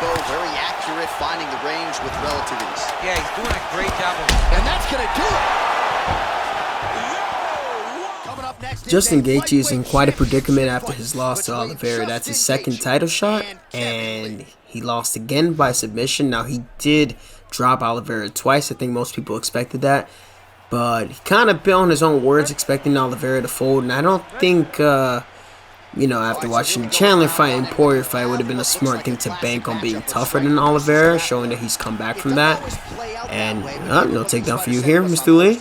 bow, very accurate, finding the range with relative ease. Yeah, he's doing a great job of... And that's going to do it! Coming up next, Justin Gaethje is in quite a predicament after his loss to Oliveira. That's his second title shot, and he lost again by submission. Now, he did drop Oliveira twice. I think most people expected that. But he kind of built on his own words, expecting Oliveira to fold. And I don't think, you know, after watching the Chandler fight and Poirier fight, it would have been a smart thing to bank on being tougher than Oliveira, showing that he's come back from that. And no takedown for you here, Mr. Lee.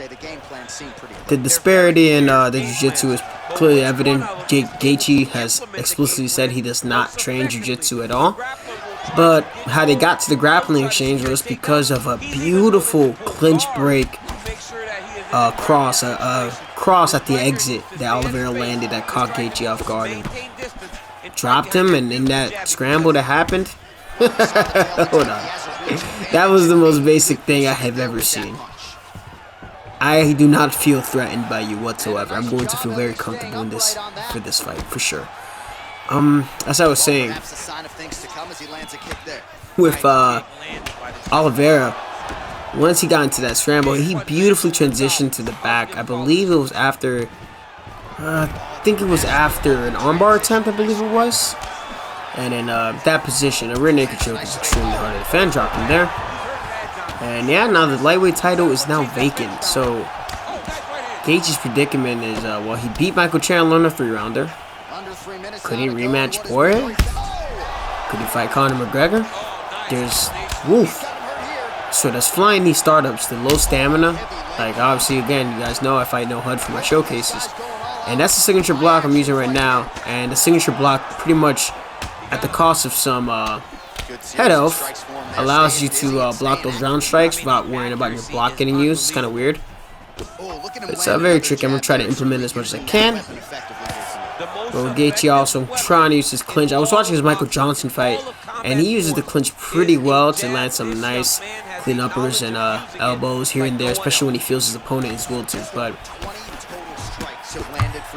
The disparity in the jiu-jitsu is clearly evident. Gaethje has explicitly said he does not train jiu-jitsu at all. But how they got to the grappling exchange was because of a beautiful clinch break cross at the exit that Oliveira landed that caught Gaethje off guard and dropped him. And in that scramble that happened, hold on, that was the most basic thing I have ever seen. I do not feel threatened by you whatsoever. I'm going to feel very comfortable in this for this fight for sure. As I was saying, with Oliveira, once he got into that scramble, he beautifully transitioned to the back. I believe it was after, I think it was after an armbar attempt, I believe it was. And in that position, a rear naked choke is extremely hard to defend. Dropped him there. And yeah, now the lightweight title is now vacant. So Gaethje's predicament is, well, he beat Michael Chandler in a 3-rounder. Could he rematch Poirier? Could he fight Conor McGregor? There's, woof. So there's flying these startups, the low stamina. Like, obviously, again, you guys know I fight no HUD for my showcases. And that's the signature block I'm using right now. And the signature block, pretty much at the cost of some head elf, allows you to block those round strikes without worrying about your block getting used. It's kind of weird. It's very tricky. I'm going to try to implement it as much as I can. But with Gaethje also, I'm trying to use his clinch. I was watching his Michael Johnson fight, and he uses the clinch pretty well to land some nice clean uppers and elbows here and there, especially when he feels his opponent is will to. But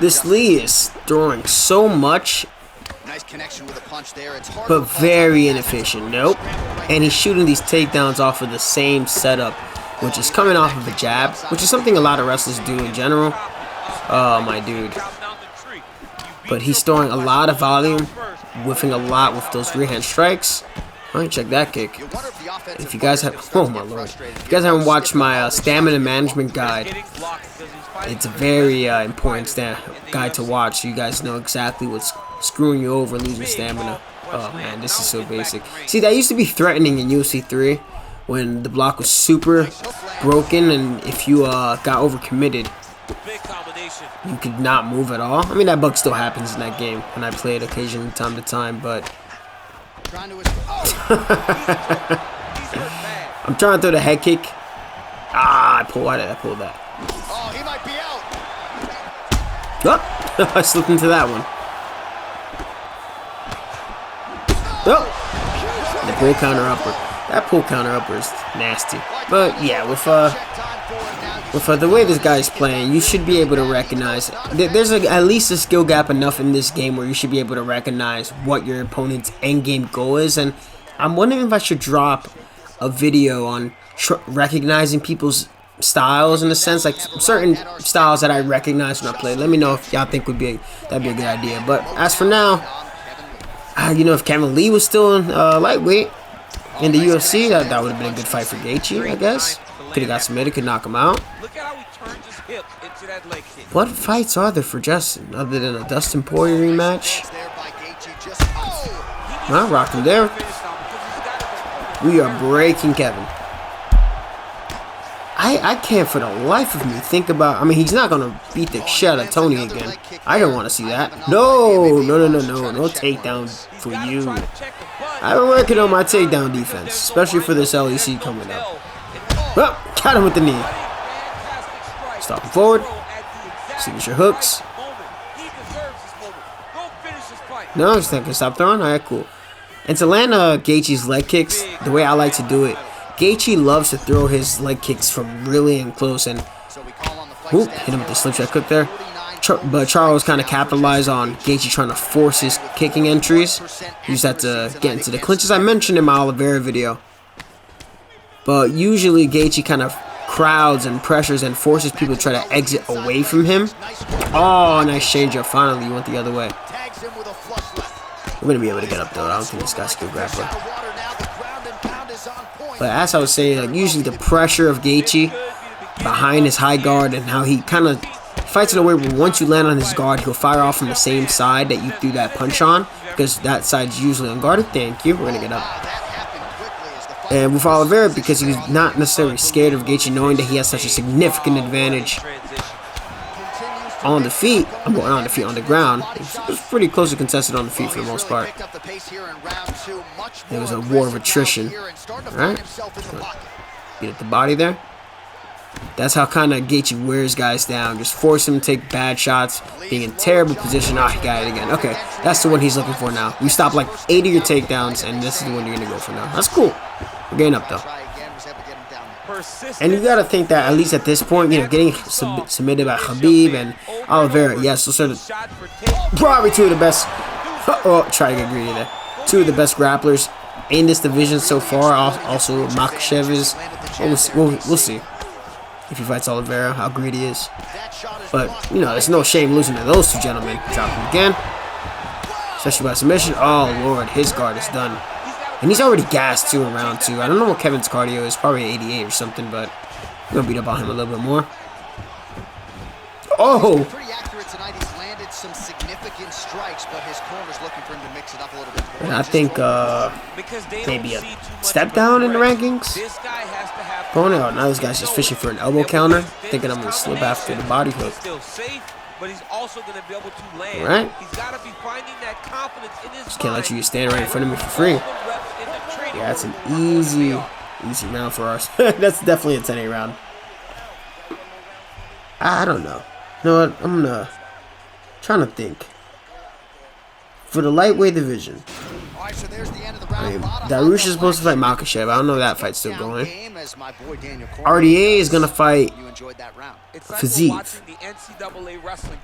this Lee is throwing so much, but very inefficient. Nope. And he's shooting these takedowns off of the same setup, which is coming off of a jab, which is something a lot of wrestlers do in general. Oh, my dude. But he's throwing a lot of volume, whiffing a lot with those rear hand strikes. Alright, check that kick. If you guys have, oh my lord, if you guys haven't watched my stamina management guide, it's a very important guide to watch, so you guys know exactly what's screwing you over, losing stamina. Oh man, this is so basic. See, that used to be threatening in UFC 3 when the block was super broken, and if you got overcommitted, you could not move at all. I mean, that bug still happens in that game when I play it occasionally, time to time, but I'm trying to throw the head kick. Why did I pull that? Oh, he might be out. Oh, I slipped into that one. Oh, the pull counter upper. That pull counter upper is nasty. But yeah, with the way this guy's playing, you should be able to recognize. There's at least a skill gap enough in this game where you should be able to recognize what your opponent's endgame goal is. And I'm wondering if I should drop a video on recognizing people's styles, in a sense, like certain styles that I recognize when I play. Let me know if y'all think that'd be a good idea. But as for now, you know, if Kevin Lee was still in lightweight in the UFC, that would have been a good fight for Gaethje, I guess. Could have got submitted, could knock him out. What fights are there for Justin other than a Dustin Poirier rematch? I rocked him there. We are breaking Kevin. I can't for the life of me think about. I mean, he's not gonna beat the shit out of Tony again. I don't want to see that. No takedown for you. I've been working on my takedown defense, especially for this LEC coming up. Well, got him with the knee. Stop him forward. Signature hooks. No, he's not gonna stop throwing. All right, cool. And to land Gaethje's leg kicks, the way I like to do it, Gaethje loves to throw his leg kicks from really in close and hit him with the slip shot cook there. but Charles kind of capitalized on Gaethje trying to force his kicking entries. He just had to get into the clinches I mentioned in my Oliveira video. But usually Gaethje kind of crowds and pressures and forces people to try to exit away from him. Oh, nice change up. Finally, you went the other way. We're going to be able to get up though. I don't think this guy's a good grappler. But as I was saying, like, usually the pressure of Gaethje behind his high guard and how he kind of fights in a way where once you land on his guard, he'll fire off from the same side that you threw that punch on, because that side's usually unguarded. Thank you. We're going to get up. And with Oliveira, because he's not necessarily scared of Gaethje, knowing that he has such a significant advantage on the feet. I'm going on the feet, on the ground. It was pretty closely contested on the feet for the most part. There was a war of attrition. Alright. Beat up the body there. That's how kind of Gaethje wears guys down. Just force him to take bad shots, being in terrible position. Ah, he got it again. Okay, that's the one he's looking for now. You stop like 8 of your takedowns, and this is the one you're going to go for now. That's cool. We're getting up, though. And you got to think that, at least at this point, you know, getting submitted by Khabib and Oliveira, yes, those are probably two of the best. Oh, try to get greedy there. Two of the best grapplers in this division so far. Also, Makhachev is. We'll see if he fights Oliveira, how greedy he is. But, you know, there's no shame losing to those two gentlemen. Drop him again. Especially by submission. Oh, Lord, his guard is done. And he's already gassed, too, in round 2. I don't know what Kevin's cardio is. Probably 88 or something, but I'm going to beat up on him a little bit more. Oh! And I think maybe a step down in the rankings. Oh no, now this guy's just fishing for an elbow counter, thinking I'm going to slip after the body hook. Alright. Just can't let you stand right in front of me for free. Yeah, that's an easy round for us. That's definitely a 10-8 round. I don't know. You know what? I'm trying to think. For the lightweight division, I mean, Darush is supposed to fight Makhachev. I don't know if that fight's still going. RDA is going to fight Fiziev.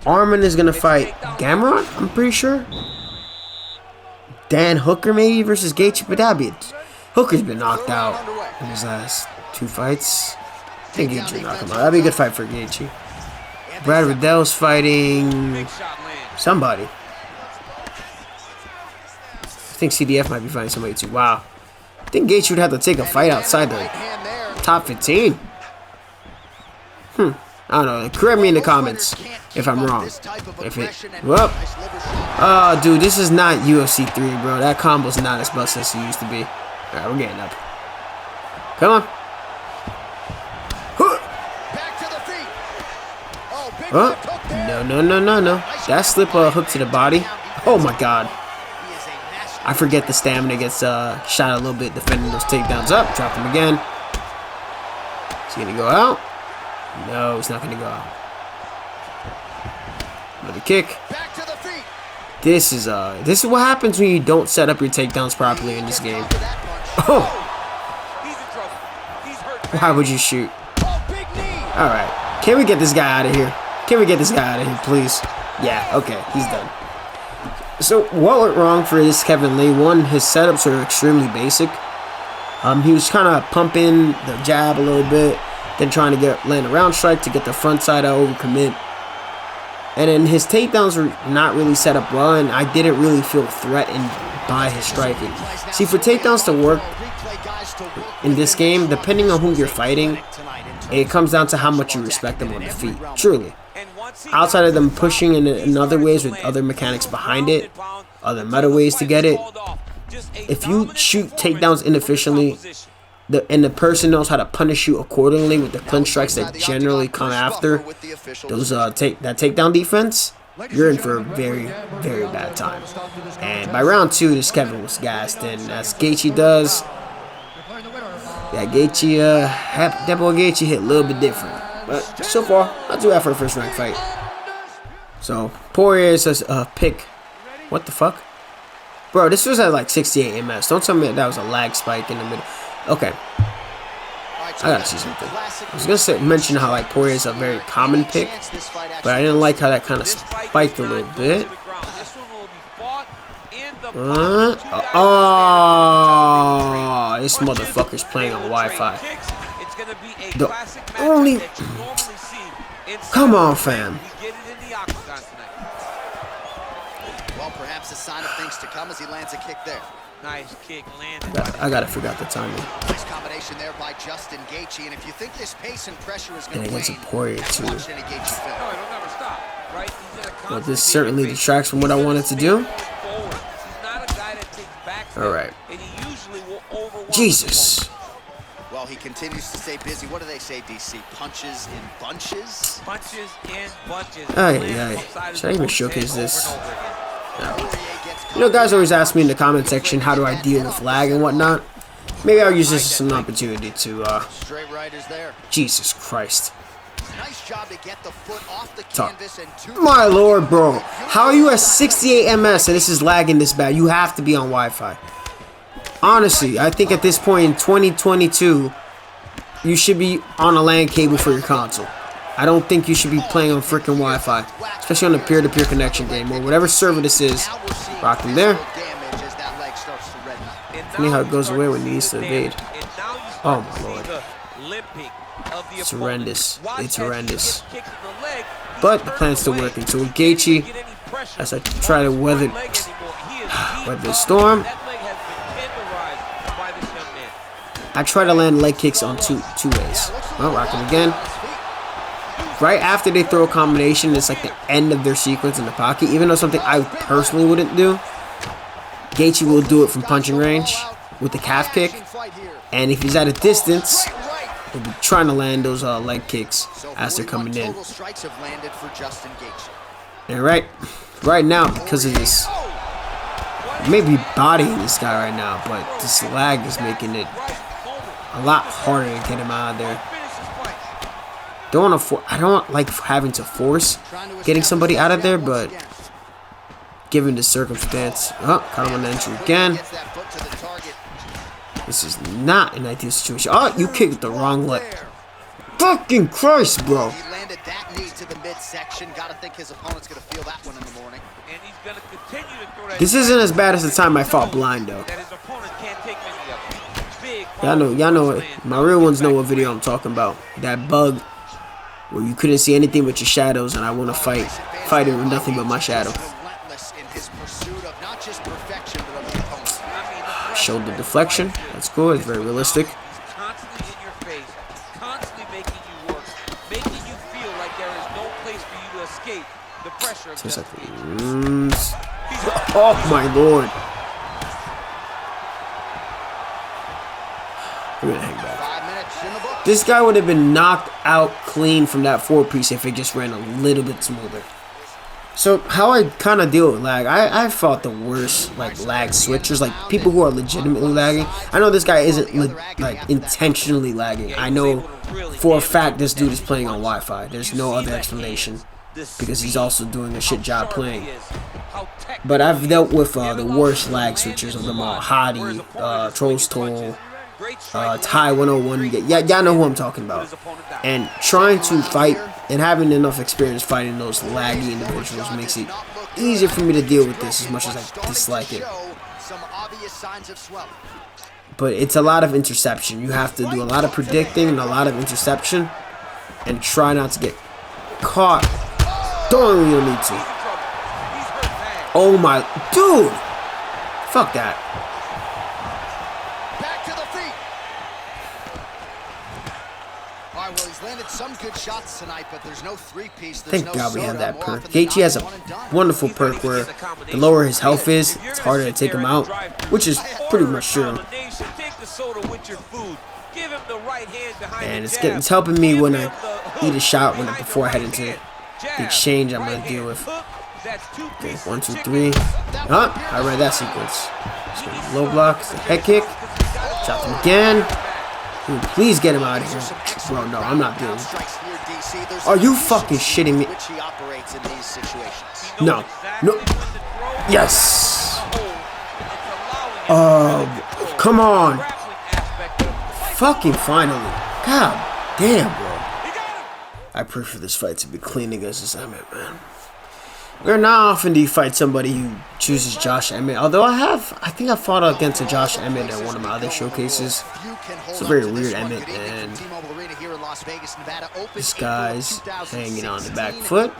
Armin is going to fight Gamrot, I'm pretty sure. Dan Hooker maybe versus Gaethje, but that'd be Hooker's been knocked out in his last 2 fights. I think Gaethje will knock him out. That'd be a good fight for Gaethje. Brad Riddell's fighting somebody. I think CDF might be fighting somebody too. Wow. I think Gaethje would have to take a fight outside the top 15. I don't know. Correct me in the comments if I'm wrong. Oh, dude, this is not UFC 3, bro. That combo's not as busted as it used to be. Alright, we're getting up. Come on. No. That slip hook to the body. Oh my god. I forget the stamina gets shot a little bit defending those takedowns up. Drop him again. Is he going to go out? No, he's not going to go out. Another kick. This is what happens when you don't set up your takedowns properly in this game. Oh! Why would you shoot? Alright. Can we get this guy out of here? Please? Yeah, okay. He's done. So, what went wrong for this Kevin Lee? One, his setups are extremely basic. He was kind of pumping the jab a little bit, then trying to land a round strike to get the front side out, overcommit. And then his takedowns were not really set up well, and I didn't really feel threatened by his striking. See, for takedowns to work in this game, depending on who you're fighting, it comes down to how much you respect them on the feet. Truly. Outside of them pushing in other ways with other mechanics behind it, other meta ways to get it, if you shoot takedowns inefficiently, and the person knows how to punish you accordingly with the clinch strikes that generally come after those that takedown defense, you're in for a very, very bad time. And by round 2, this Kevin was gassed, and as Gaethje does, yeah, Gaethje, that boy Gaethje hit a little bit different. But so far, not too bad for a first rank fight. So, Poirier says, pick. What the fuck? Bro, this was at like 68 MS. Don't tell me that was a lag spike in the middle. Okay. I gotta see something. I was gonna mention how like Poirier is a very common pick, but I didn't like how that kind of spiked a little bit. Oh, this motherfucker's playing on Wi-Fi. The only... Come on, fam. Well, perhaps a sign of things to come as he lands a kick there. Nice kick landed. I gotta figure out the timing. Nice combination there by Justin Gaethje, and if you think this pace and pressure is going to wane, against a Poirier too. watch any Gaethje film. No, it'll never stop, right? But this certainly detracts from what I wanted to do. Alright. Jesus. Well, he continues to stay busy. What do they say, DC? Punches in bunches? Punches in bunches. Aye. Should I even showcase this? No. You know, guys always ask me in the comment section, how do I deal with lag and whatnot? Maybe I'll use this as an opportunity to, Straight right is there. Jesus Christ. Nice job to get the foot off the canvas and My lord, bro. How are you at 68 ms and this is lagging this bad? You have to be on Wi-Fi. Honestly, I think at this point in 2022, you should be on a LAN cable for your console. I don't think you should be playing on freaking Wi-Fi, especially on a peer-to-peer connection game or whatever server this is. Rock him there. Funny how it goes away when he needs to evade. Oh my lord. It's horrendous. It's horrendous. But the plan's still working. So with Gaethje, as I try to weather the storm, I try to land leg kicks on two ways. Well, rock him again. Right after they throw a combination, it's like the end of their sequence in the pocket. Even though something I personally wouldn't do, Gaethje will do it from punching range with the calf kick. And if he's at a distance, he'll be trying to land those leg kicks as they're coming in. And right now, because of this, I may be bodying this guy right now, but this lag is making it a lot harder to get him out of there. I don't like having to force getting somebody out of there, but given the circumstance, caught him on the entry again. This is not an ideal situation. Oh, you kicked the wrong leg. Fucking Christ, bro. He landed that knee to the midsection. Gotta think his opponent's gonna feel that one in the morning. And he's gonna continue to throw that. This isn't as bad as the time I fought blind though. Y'all know it. My real ones know what video I'm talking about. That bug where you couldn't see anything but your shadows, and I want to fight it with nothing but my shadow. Shoulder deflection. That's cool. It's very realistic. Constantly in your face, constantly making you work, making you feel like there is no place for you to escape the pressure of just Oh my lord. We're gonna hang back. This guy would have been knocked out clean from that 4-piece if it just ran a little bit smoother. So how I kind of deal with lag, I fought the worst like lag switchers, like people who are legitimately lagging. I know this guy isn't like intentionally lagging. I know for a fact this dude is playing on Wi-Fi. There's no other explanation because he's also doing a shit job playing. But I've dealt with the worst lag switchers of them all. Hadi, Trolls Toll, Ty 101. Y'all know who I'm talking about. And trying to fight and having enough experience fighting those laggy individuals makes it easier for me to deal with this, as much as I dislike it. But it's a lot of interception. You have to do a lot of predicting and a lot of interception, and try not to get caught. Don't really need to. Oh my dude! Fuck that. Some good shots tonight, but there's no 3-piece. Thank God we have that perk. Gaethje has a wonderful perk where the lower his health is, it's harder to take him out, which is pretty much true. And it's helping me when I eat a shot before I head into the exchange I'm going to deal with. Okay, 1, 2, 3. I read that sequence. Low block, head kick. Chop him again. Dude, please get him out of here. Bro, no, I'm not dealing with it. Are you fucking shitting me? No. No. Yes. Come on. Fucking finally. God damn, bro. I pray for this fight to be clean against this Emmett, man. Or not often do you fight somebody who chooses Josh Emmett. Although I think I fought against a Josh Emmett at one of my other showcases. It's a very weird Emmett, and this guy's hanging on the back foot.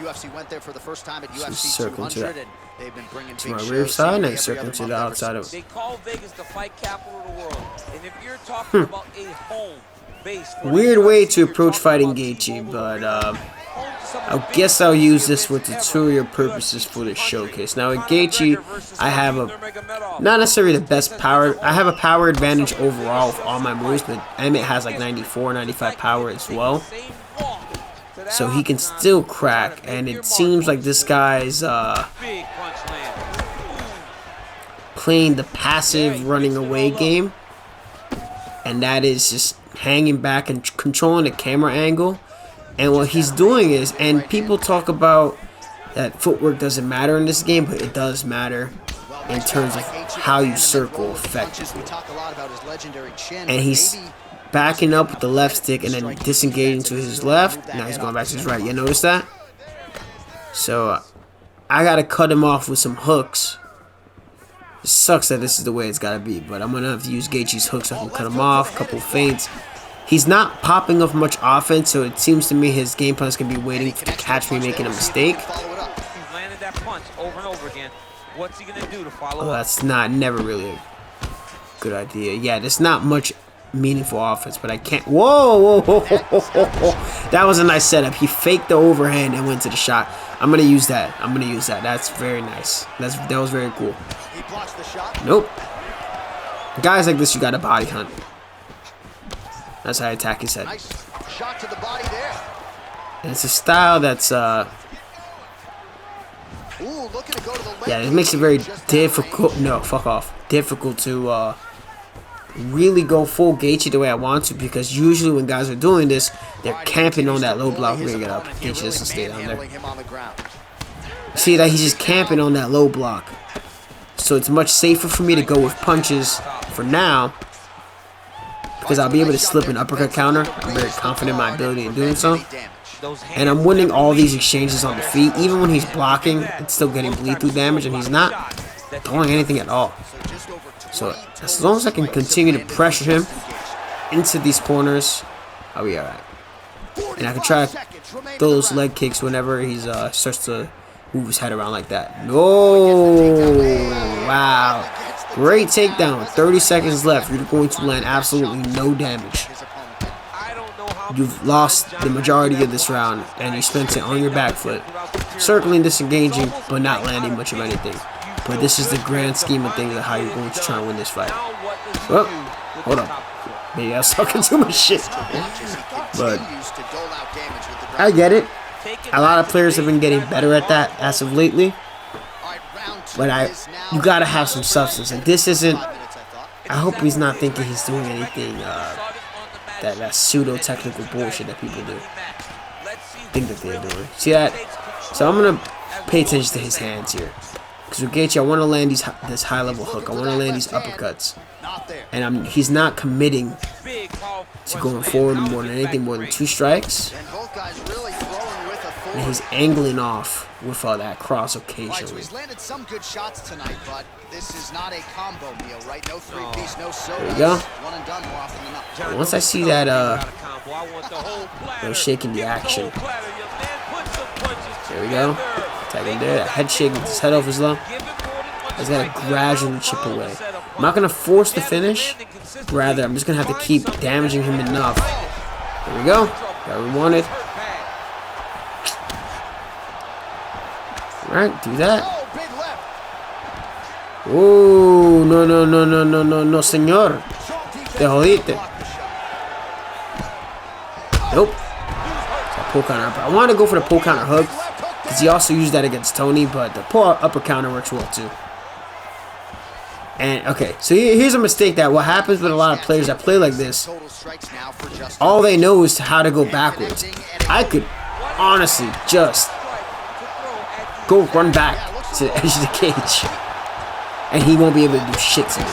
So circling to my rear side, and circling to the outside of. They call Vegas the fight capital of the world, and if you're talking about a home base, Weird way to approach fighting Gaethje, but I guess I'll use this for tutorial purposes for this showcase. Now with Gaethje, I have not necessarily the best power. I have a power advantage overall with all my moves, but Emmett has like 94, 95 power as well. So he can still crack, and it seems like this guy's playing the passive running away game, and that is just hanging back and controlling the camera angle. And what he's doing is, and people talk about that footwork doesn't matter in this game, but it does matter in terms of how you circle effectively. And he's backing up with the left stick and then disengaging to his left. Now he's going back to his right. You notice that? So I gotta cut him off with some hooks. It sucks that this is the way it's gotta be, but I'm gonna have to use Gaethje's hooks so I can cut him off. A couple feints. He's not popping off much offense, so it seems to me his game plan is gonna be waiting to catch me making a mistake. Oh, that's never really a good idea. Yeah, there's not much meaningful offense, but I can't. Whoa, whoa, whoa, whoa, whoa, whoa. That was a nice setup. He faked the overhand and went to the shot. I'm gonna use that. That's very nice. That was very cool. Nope. Guys like this, you gotta body hunt. That's how I attack his head. And it's a style that's yeah, it makes it very difficult. No, fuck off. Difficult to really go full Gaethje the way I want to, because usually when guys are doing this, they're camping on that low block. We're gonna get up. Gaethje doesn't stay down there. See that he's just camping on that low block. So it's much safer for me to go with punches for now, because I'll be able to slip an uppercut counter. I'm very confident in my ability in doing so. And I'm winning all these exchanges on the feet. Even when he's blocking, it's still getting bleed through damage, and he's not throwing anything at all. So as long as I can continue to pressure him into these corners, I'll be alright. And I can try to throw those leg kicks whenever he starts to move his head around like that. No! Wow. Great takedown. 30 seconds left. You're going to land absolutely no damage. You've lost the majority of this round, and you spent it on your back foot, circling, disengaging, but not landing much of anything. But this is the grand scheme of things of how you're going to try and win this fight. Well, hold on. Maybe I was talking too much shit. But I get it. A lot of players have been getting better at that as of lately. But you gotta have some substance. And this isn't. I hope he's not thinking he's doing anything that pseudo technical bullshit that people do. Think that they're doing. See that? So I'm gonna pay attention to his hands here. Because with Gaethje, I want to land this high level hook. I want to land these uppercuts. And he's not committing to going forward more than anything, more than 2 strikes. And he's angling off with that cross occasionally. He's landed some good shots tonight, but this is not a combo meal, right? No 3-piece, no soda. There we go. One and done more often than not. Once I see that shaking the action. There we go. Tag him there. That head shake with his head off his low. He's got to gradually chip away. I'm not going to force the finish. Rather, I'm just going to have to keep damaging him enough. There we go. Got what we wanted. Alright, do that. Oh, no, no, no, no, no, no, no, señor. Te jodiste. Nope. Pull counter. I want to go for the pull counter hook, because he also used that against Tony, but the pull upper counter works well too. And okay, so here's a mistake that what happens with a lot of players that play like this. All they know is how to go backwards. I could honestly just go run back to the edge of the cage, and he won't be able to do shit to me,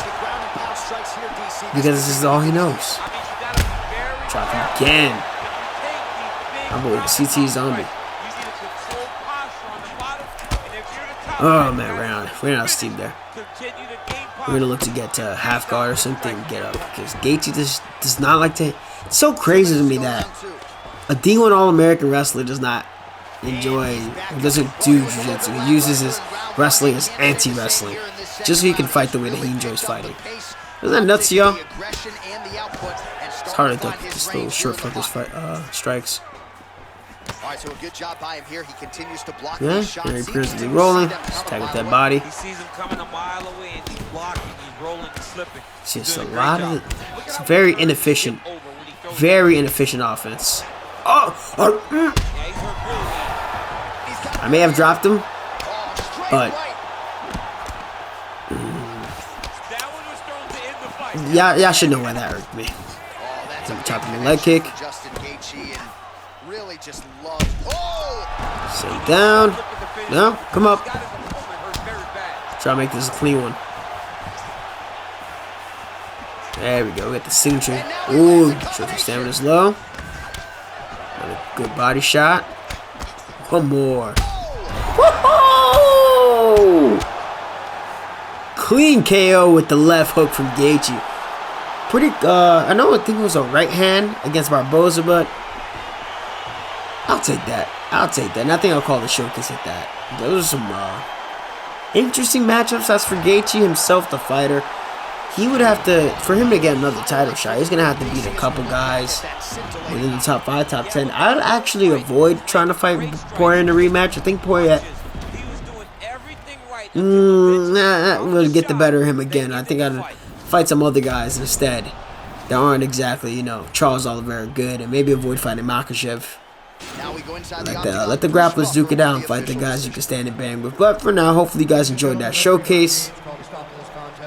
because this is all he knows. Drop him again. My boy, CT zombie. Oh man, ran out of steam there. We're gonna look to get to half guard or something and get up because Gaethje just does not like to. It's so crazy to me that a D1 All-American wrestler does not enjoy, doesn't do jiu-jitsu. He uses his wrestling as anti-wrestling, just so he can fight the way that he enjoys fighting. Isn't that nuts, y'all? It's hard to take just little short focus fight strikes. All right, so a good job by him here. He continues to block Yeah, these shots. very presently rolling. Just tag with that body. He sees him coming a mile away and he's blocking, he's rolling and slipping. It's just a lot of it. It's very inefficient. Very inefficient offense. Oh! I may have dropped him, but y'all should know why that hurt me. I'm chopping the leg kick. Sit down. No, come up. Try to make this a clean one. There we go. We got the signature. Ooh, shows your stamina's low. Another good body shot. One more. Woohoo! Clean KO with the left hook from Gaethje. Pretty. I think it was a right hand against Barboza, but I'll take that. I'll take that. And I think I'll call the showcase at that. Those are some interesting matchups. As for Gaethje himself, the fighter, he would have to, for him to get another title shot, he's going to have to beat a couple guys within the top 5, top 10. I'd actually avoid trying to fight Poirier in a rematch. I think Poirier will get the better of him again. I think I'd fight some other guys instead that aren't exactly, you know, Charles Oliveira good, and maybe avoid fighting Makhachev. Let the grapplers duke it out and fight the guys you can stand and bang with. But for now, hopefully you guys enjoyed that showcase.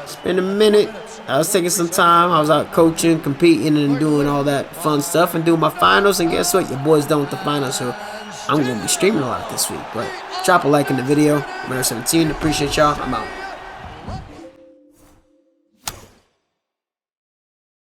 It's been a minute. I was taking some time. I was out coaching, competing, and doing all that fun stuff and doing my finals. And guess what? Your boy's done with the finals, so I'm going to be streaming a lot this week. But drop a like in the video. I'm 17. Appreciate y'all. I'm out.